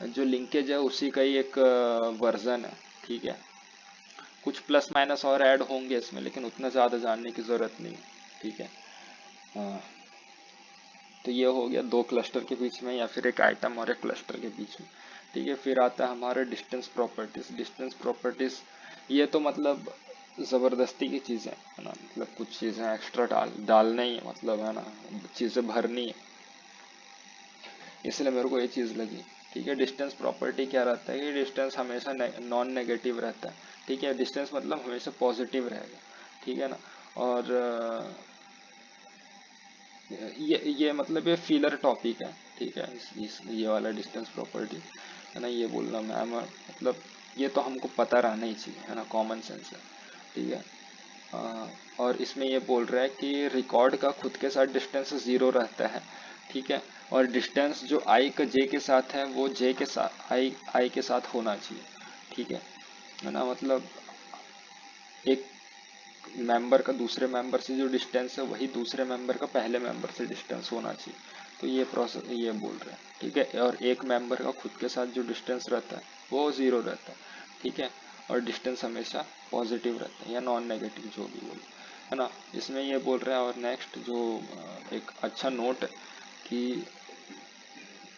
जो लिंकेज है उसी का ही एक वर्जन है, ठीक है। कुछ प्लस माइनस और ऐड होंगे इसमें, लेकिन उतना ज़्यादा जानने की ज़रूरत नहीं, ठीक है। हाँ, तो ये हो गया दो क्लस्टर के बीच में या फिर एक आइटम और एक क्लस्टर के बीच में, ठीक है। फिर आता है हमारे डिस्टेंस प्रॉपर्टीज। डिस्टेंस प्रॉपर्टीज ये तो मतलब ज़बरदस्ती की चीज़ें है ना, मतलब कुछ चीज़ें एक्स्ट्रा डालना ही है, मतलब है ना, चीज़ें भरनी है, इसलिए मेरे को ये चीज़ लगी, ठीक है। डिस्टेंस प्रॉपर्टी क्या रहता है कि डिस्टेंस हमेशा नॉन नेगेटिव रहता है, ठीक है। डिस्टेंस मतलब हमेशा पॉजिटिव रहेगा, ठीक है ना। और ये मतलब ये फिलर टॉपिक है, ठीक है। ये वाला डिस्टेंस प्रॉपर्टी है ना, ये बोलना मैम मतलब ये तो हमको पता रहना ही चाहिए, है ना, कॉमन सेंस है, ठीक है। और इसमें ये बोल रहा है कि रिकॉर्ड का खुद के साथ डिस्टेंस जीरो रहता है, ठीक है। और डिस्टेंस जो आई का जे के साथ है वो जे के साथ आई के साथ होना चाहिए, ठीक है ना। मतलब एक मेंबर का दूसरे मेंबर से जो डिस्टेंस है वही दूसरे मेंबर का पहले मेंबर से डिस्टेंस होना चाहिए, तो ये प्रोसेस ये बोल रहे हैं, ठीक है। और एक मेंबर का खुद के साथ जो डिस्टेंस रहता है वो जीरो रहता है, ठीक है। और डिस्टेंस हमेशा पॉजिटिव रहता है या नॉन नेगेटिव, जो भी बोले, है ना। इसमें ये बोल रहे हैं। और नेक्स्ट जो एक अच्छा नोट कि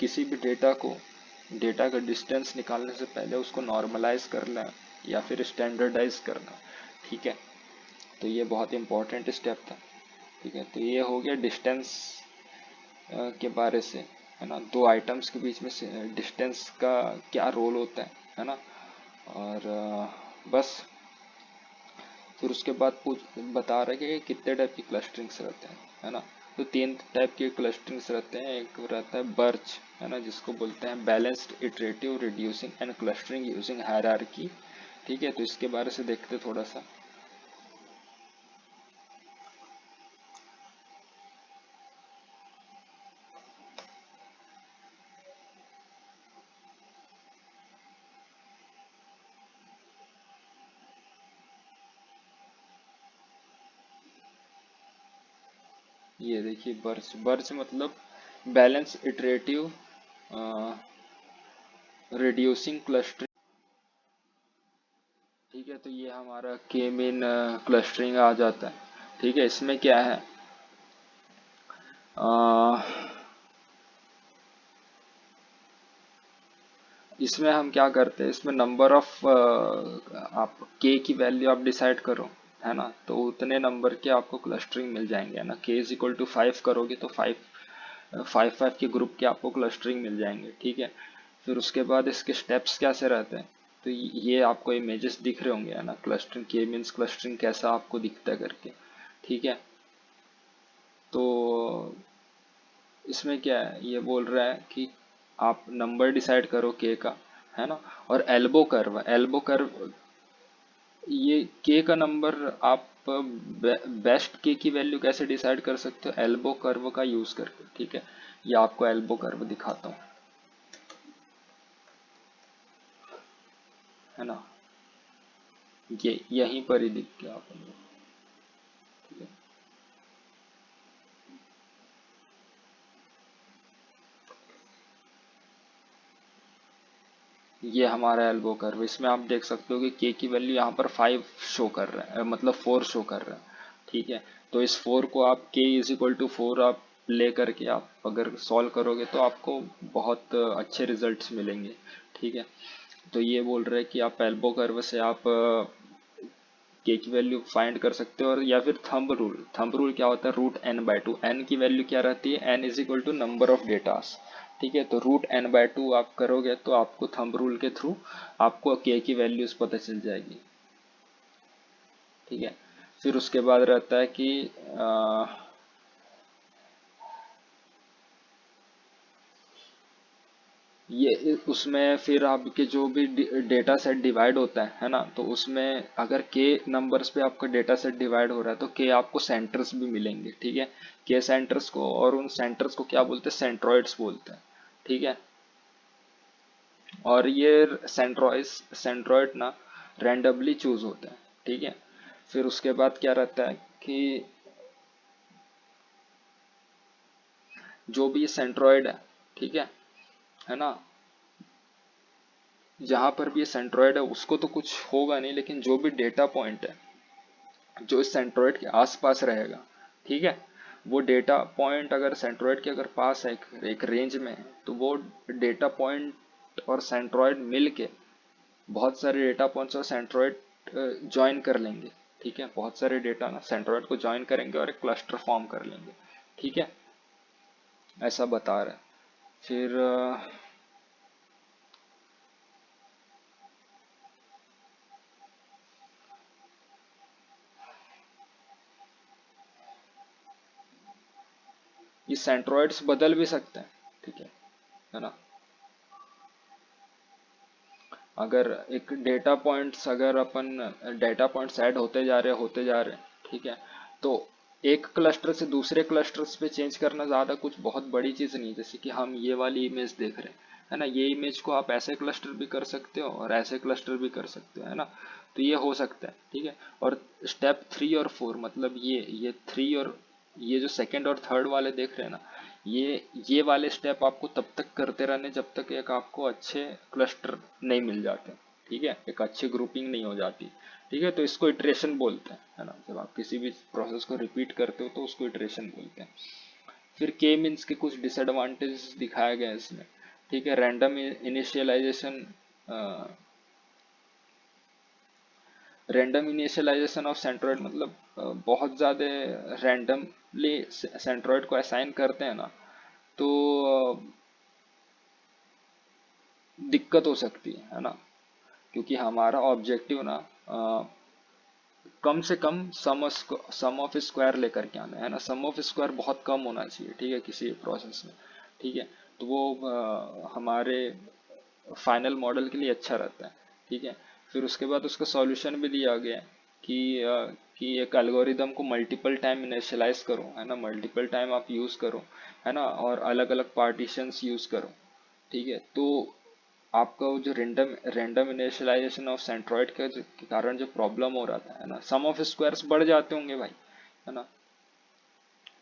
किसी भी डेटा का डिस्टेंस निकालने से पहले उसको नॉर्मलाइज करना या फिर स्टैंडर्डाइज करना, ठीक है। तो ये बहुत इंपॉर्टेंट स्टेप था, ठीक है। तो ये हो गया डिस्टेंस के बारे से, है ना। दो आइटम्स के बीच में डिस्टेंस का क्या रोल होता है ना। और बस फिर उसके बाद पूछ बता रहे हैं कि कितने टाइप की क्लस्टरिंग्स रहते हैं, है ना। तो तीन टाइप के क्लस्टरिंग्स रहते हैं। एक रहता है बर्च, है ना, जिसको बोलते हैं balanced iterative reducing and clustering using hierarchy, ठीक है। तो इसके बारे से देखते थोड़ा सा। ये देखिए बर्च, बर्च मतलब बैलेंस इटरेटिव रिड्यूसिंग क्लस्टरिंग, ठीक है। तो ये हमारा के मीन क्लस्टरिंग आ जाता है, ठीक है। इसमें क्या है, अ, इसमें हम क्या करते हैं, इसमें नंबर ऑफ आप के की वैल्यू आप डिसाइड करो, है ना। तो उतने नंबर के आपको क्लस्टरिंग मिल जाएंगे, है ना। के इज इक्वल टू 5 करोगे तो फाइव फाइव के ग्रुप के आपको क्लस्टरिंग मिल जाएंगे, ठीक है। फिर उसके बाद इसके स्टेप्स कैसे रहते हैं, तो ये आपको इमेजेस दिख रहे होंगे, है ना। क्लस्टरिंग के मीन्स क्लस्टरिंग कैसा आपको दिखता है करके, ठीक है। तो इसमें क्या है, ये बोल रहा है कि आप नंबर डिसाइड करो के का, है ना। और एल्बो कर्व ये के का नंबर आप बेस्ट के की वैल्यू कैसे डिसाइड कर सकते हो, एल्बो कर्व का यूज करके, ठीक है। ये आपको एल्बो कर्व दिखाता हूँ, है ना। ये यहीं पर ही दिख गया आपको, ठीक है। ये हमारा एल्बो कर्व, इसमें आप देख सकते हो कि के की वैल्यू यहाँ पर 5 शो कर रहा है, मतलब 4 शो कर रहा है, ठीक है। तो इस 4 को आप के इज इक्वल टू 4 आप ले करके आप अगर सॉल्व करोगे तो आपको बहुत अच्छे रिजल्ट्स मिलेंगे, ठीक है। तो ये बोल रहे हैं कि आप एल्बो कर्व से आप के की वैल्यू फाइंड कर सकते हो। और या फिर थंब रूल क्या होता है, root N by two, N की वैल्यू क्या रहती है, N is equal to number of datas, ठीक है। तो रूट एन बाय टू आप करोगे तो आपको थंब रूल के थ्रू आपको के की वैल्यूज पता चल जाएगी, ठीक है। फिर उसके बाद रहता है कि ये उसमें फिर आपके जो भी डेटा सेट डिवाइड होता है ना, तो उसमें अगर के नंबर्स पे आपका डेटा सेट डिवाइड हो रहा है तो के आपको सेंटर्स भी मिलेंगे, ठीक है। के सेंटर्स को, और उन सेंटर्स को क्या बोलते हैं, सेंट्रॉइड्स बोलते हैं, ठीक है। और ये सेंट्रॉइड ना रैंडमली चूज होते हैं, ठीक है। फिर उसके बाद क्या रहता है कि जो भी सेंट्रॉइड है, ठीक है ना, जहां पर भी ये सेंट्रोइड है उसको तो कुछ होगा नहीं, लेकिन जो भी डेटा पॉइंट है जो इस सेंट्रोइड के आसपास रहेगा, ठीक है, वो डेटा पॉइंट अगर सेंट्रोइड के अगर पास है एक रेंज में है, तो वो डेटा पॉइंट और सेंट्रोइड मिल के बहुत सारे डेटा पॉइंट्स और सेंट्रोइड ज्वाइन कर लेंगे। ठीक है, बहुत सारे डेटा ना सेंट्रोइड को ज्वाइन करेंगे और एक क्लस्टर फॉर्म कर लेंगे। ठीक है, ऐसा बता रहा है। फिर ये सेंट्रोइड्स बदल भी सकते हैं। ठीक है ना। अगर एक डेटा पॉइंट्स अगर अपन डेटा पॉइंट्स ऐड होते जा रहे हैं, ठीक है, तो एक क्लस्टर से दूसरे क्लस्टर्स पे चेंज करना ज़्यादा कुछ बहुत बड़ी चीज़ नहीं है। जैसे कि हम ये वाली इमेज देख रहे हैं, है ना, ये इमेज को आप ऐसे क्लस्टर भी कर सकते हो और ऐसे क्लस्टर भी कर सकते हो, है ना, तो ये हो सकता है। ठीक है, और स्टेप 3 और 4 मतलब ये 3 और ये जो सेकंड और थर्ड वाले देख रहे हैं ना, ये वाले स्टेप आपको तब तक करते रहने जब तक एक आपको अच्छे क्लस्टर नहीं मिल जाते। ठीक है, एक अच्छी ग्रुपिंग नहीं हो जाती। ठीक है, तो इसको इटरेशन बोलते हैं, है ना, जब आप किसी भी प्रोसेस को रिपीट करते हो तो उसको इटरेशन बोलते हैं। फिर के मीन्स के कुछ डिसएडवांटेजेस दिखाए गए इसमें। ठीक है, random initialisation random initialisation of centroid मतलब बहुत ज़्यादा रैंडमली सेंट्रोइड को असाइन करते हैं ना, तो दिक्कत हो सकती है ना, क्योंकि हमारा ऑब्जेक्टिव ना कम से कम सम ऑफ स्क्वायर लेकर के आना है ना। सम ऑफ स्क्वायर बहुत कम होना चाहिए, ठीक है, किसी प्रोसेस में। ठीक है, तो वो हमारे फाइनल मॉडल के लिए अच्छा रहता है। ठीक है, फिर उसके बाद उसका सॉल्यूशन भी दिया गया है कि कि एक एल्गोरिदम को मल्टीपल टाइम इनिशियलाइज करो, है ना, मल्टीपल टाइम आप यूज करो, है ना, और अलग अलग पार्टीशंस यूज करो। ठीक है, तो आपका वो जो रैंडम इनिशियलाइजेशन ऑफ सेंट्रोइड के कारण जो प्रॉब्लम हो रहा था, है ना, सम ऑफ स्क्वायर्स बढ़ जाते होंगे भाई, है ना,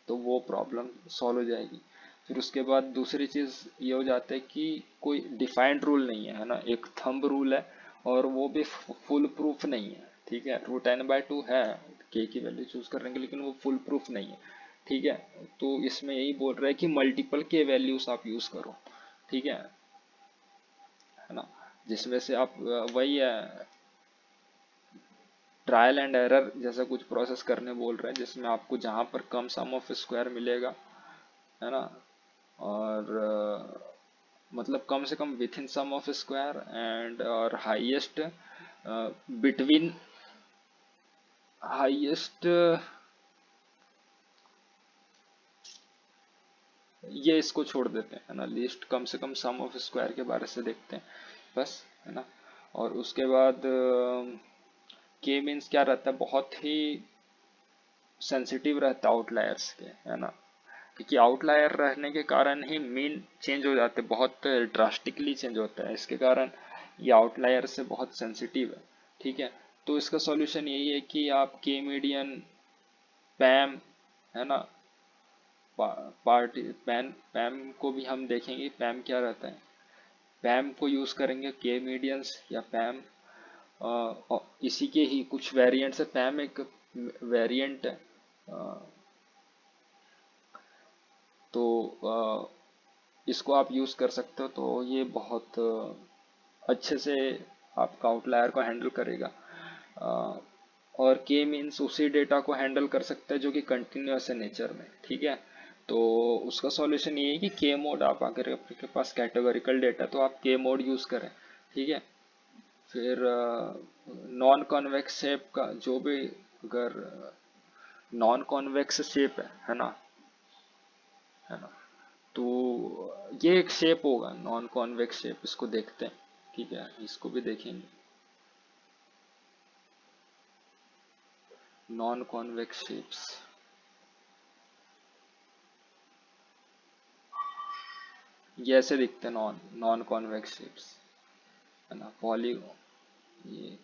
तो वो प्रॉब्लम सॉल्व हो जाएगी। फिर उसके बाद दूसरी चीज ये हो जाता है कि कोई डिफाइंड रूल नहीं है ना, एक थंब रूल है और वो भी फुल प्रूफ नहीं है। ठीक है, √10/2 है के की वैल्यू चूज करने के, लेकिन वो फुल प्रूफ नहीं है। ठीक है, तो इसमें यही बोल रहा है कि मल्टीपल के वैल्यूज आप यूज करो। ठीक है ना, जिसमें से आप वही है ट्रायल एंड एरर जैसा कुछ प्रोसेस करने बोल रहे हैं, जिसमें आपको जहां पर कम सम ऑफ स्क्वायर मिलेगा, है ना, और मतलब कम से कम within sum of square and और हाईएस्ट बिटवीन हाईएस्ट, ये इसको छोड़ देते हैं, है ना, लिस्ट कम से कम सम ऑफ स्क्वायर के बारे से देखते हैं बस, है ना। और उसके बाद के मीन्स क्या रहता है, बहुत ही सेंसिटिव रहता है आउटलायर्स के, है ना, क्योंकि आउटलायर रहने के कारण ही मीन चेंज हो जाते हैं, बहुत ड्रास्टिकली चेंज होता है, इसके कारण ये आउटलायर से बहुत सेंसिटिव है। ठीक है, तो इसका सॉल्यूशन यही है कि आप के मीडियन पैम, है ना, पार्टी पैम को भी हम देखेंगे पैम क्या रहता है। पैम को यूज करेंगे के मीडियंस या पैम, इसी के ही कुछ वेरिएंट्स है, पैम एक वेरिएंट है। तो इसको आप यूज कर सकते हो, तो ये बहुत अच्छे से आपका आउटलायर को हैंडल करेगा। अ, और के मीन्स उसी डेटा को हैंडल कर सकता है जो कि कंटिन्यूअस है नेचर में। ठीक है, तो उसका सॉल्यूशन ये है कि के मोड, आप अगर आपके पास कैटेगोरिकल डेटा तो आप के मोड यूज करें। ठीक है, फिर नॉन कॉन्वेक्स शेप का जो भी, अगर नॉन कॉन्वेक्स शेप है ना, है ना, तो ये एक शेप होगा नॉन कॉन्वेक्स शेप, इसको देखते हैं। ठीक है, इसको भी देखेंगे, नॉन कॉन्वेक्स शेप्स, ये ऐसे दिखते हैं नॉन नॉन कॉन्वेक्स शेप्स, है ना, पॉलीगॉन, ये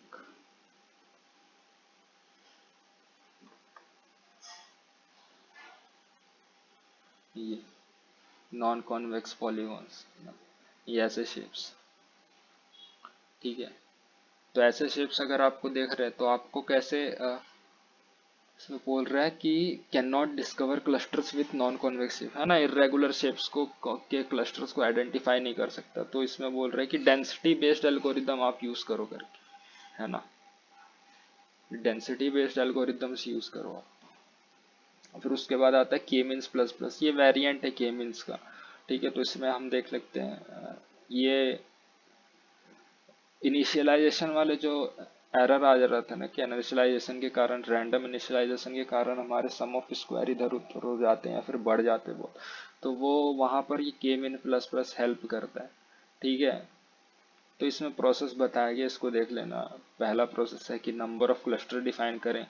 ये नॉन कॉन्वेक्स पॉलीगॉन्स, ये ऐसे शेप्स। ठीक है। तो ऐसे शेप्स अगर आपको देख रहे हैं तो आपको कैसे इसमें बोल रहा है कि cannot discover clusters with non convexive, है ना, इरेगुलर शेप्स को के क्लस्टर्स को आइडेंटिफाई नहीं कर सकता। तो इसमें बोल रहा है कि डेंसिटी बेस्ड एल्गोरिदम आप यूज करो करके, है ना, डेंसिटी बेस्ड एल्गोरिदम्स यूज करो आप। फिर उसके बाद आता है के मीन्स प्लस प्लस, ये वेरिएंट है के मीन्स का, ठीक है। तो इसमें हम देख लेते हैं ये इनिशियलाइजेशन वाले जो एरर आ जा रहा था ना कि इनिशियलाइजेशन के कारण, रैंडम इनिशियलाइजेशन के कारण हमारे सम ऑफ स्क्वायर इधर उधर हो जाते हैं या फिर बढ़ जाते हैं बहुत, तो वो वहां पर ये के मीन प्लस प्लस हेल्प करता है, ठीक है। तो इसमें प्रोसेस बताया गया, इसको देख लेना। पहला प्रोसेस है कि नंबर ऑफ क्लस्टर डिफाइन करें,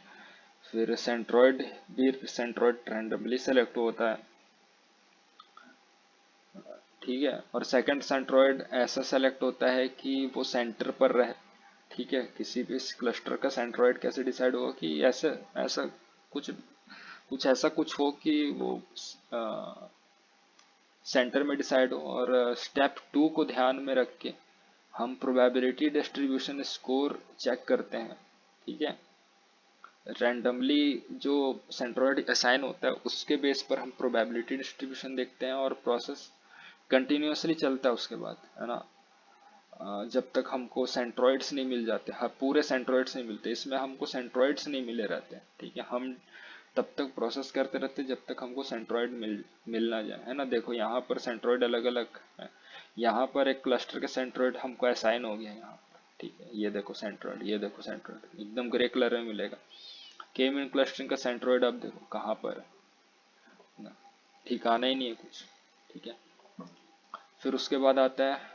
फिर सेंट्रॉइड भी, सेंट्रॉइड रैंडमली सेलेक्ट होता है, ठीक है। और सेकंड सेंट्रॉइड ऐसा सेलेक्ट होता है कि वो सेंटर पर रहे, ठीक है। किसी भी क्लस्टर का सेंट्रॉइड कैसे डिसाइड होगा कि ऐसे ऐसा कुछ कुछ ऐसा कुछ हो कि वो सेंटर में डिसाइड हो। और स्टेप 2 को ध्यान में रख के हम प्रोबेबिलिटी डिस्ट्रीब्यूशन स्कोर चेक करते हैं, ठीक है। रैंडमली जो सेंट्रॉइड असाइन होता है उसके बेस पर हम प्रोबेबिलिटी डिस्ट्रीब्यूशन देखते हैं, और प्रोसेस कंटिन्यूअसली चलता है उसके बाद, है ना। जब तक हमको सेंट्रॉइड्स नहीं मिल जाते, हाँ पूरे सेंट्रॉइड्स नहीं मिलते, इसमें हमको सेंट्रॉइड्स नहीं मिले रहते हैं, ठीक है। हम तब तक प्रोसेस करते रहते जब तक हमको सेंट्रॉइड मिल ना जाए, है ना। देखो यहाँ पर सेंट्रॉइड अलग अलग है, यहाँ पर एक क्लस्टर के सेंट्रॉइड हमको असाइन हो गया यहाँ पर, ठीक है। ये देखो सेंट्रॉइड, ये देखो सेंट्रॉइड एकदम ग्रे कलर में मिलेगा। के मीन क्लस्टरिंग का सेंट्रॉइड अब देखो कहाँ पर है ना, ठिकाना ही नहीं है कुछ, ठीक है। फिर उसके बाद आता है